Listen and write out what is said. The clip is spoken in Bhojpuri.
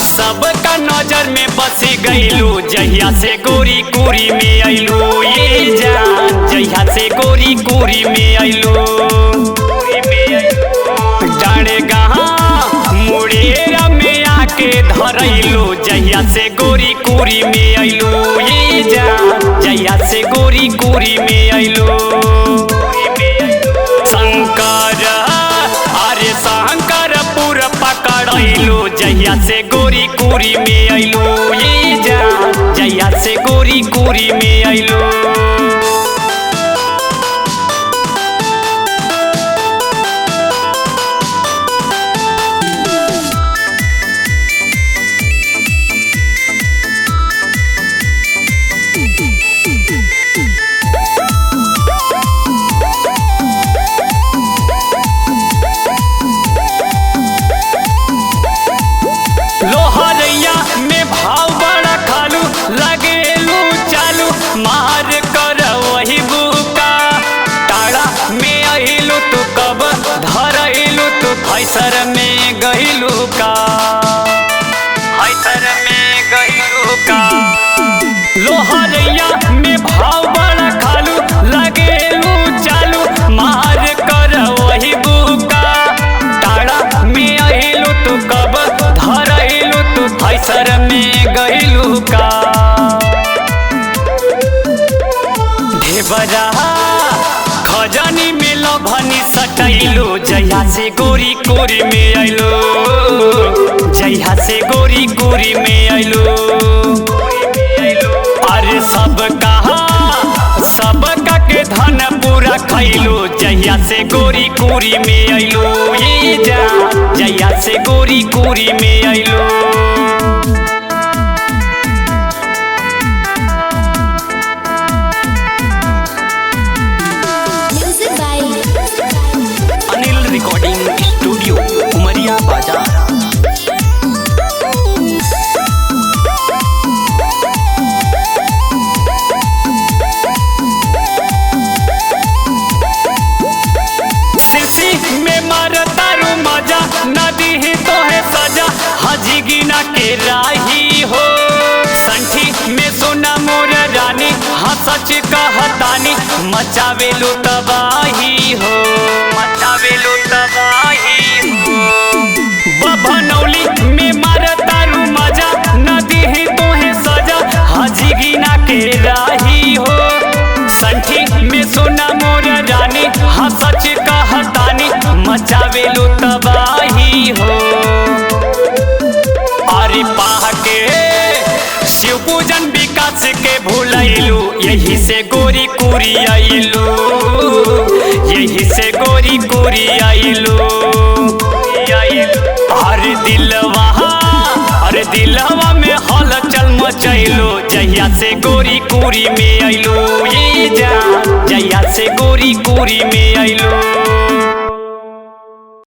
सबका नजर में बसी गईलू जहिया से गोरी कुरी में अइलू। ये जान जहिया से गोरी कुरी में अइलू। डाँड़े गहाँ मुड़ेरा में आके धरैलू जहिया से गोरी कुरी में अइलू। ये जान जहिया से गोरी कुरी में अइलू। शंकरपुर पकड़ैलू जहिया से गोरी कुरी में अइलू। ये जान जहिया से गोरी कुरी में अइलू। लोहरैया में भाव बड़ा खालू लगेलू चालू मार कर वही बुका। टाड़ा में अइलू तू कब धरैलू तू फैसर में गइलू का। फैसर में गइलू का। लोहरैया में भाव बड़ा खालू लगेलू चालू मार कर वही बुका। टाड़ा में अइलू तू कब धरैलू तू फैसर में गइलू का। ढेबरा खजनी में लभनी सटैलू जहिया से गोरी कुरी में अइलू। जहिया से गोरी कुरी में अइलू। अरे सबका के धन पूरा खैलू जहिया से गोरी कुरी में अइलू। ये जान जहिया से गोरी कुरी में अइलू। अनिल रिकॉर्डिंग स्टूडियो उमरिया बाजार। में मारतारू मजा नदी ही तो है सजा हजी गिना के राही हो। संठी में सोना मोर रानी हाँ सच कहतानी मचावेलू तबाही हो। मचावेलू तबाही हो। बभनौली में मारतारू मजा नदी ही तो है सजा हजी गिना के राही हो। संठी में सोना मोर रानी हाँ सच कहतानी मचावेलू तबाही हो। अरे पाह के शिव पूजन विकास के भूलैलू यही से गोरी कुरी अइलू। यही से गोरी कुरी अइलू। अरे दिलवा में हलचल मचैलू जहिया से गोरी कुरी में अइलू। ये जान जहिया से गोरी कुरी में अइलू।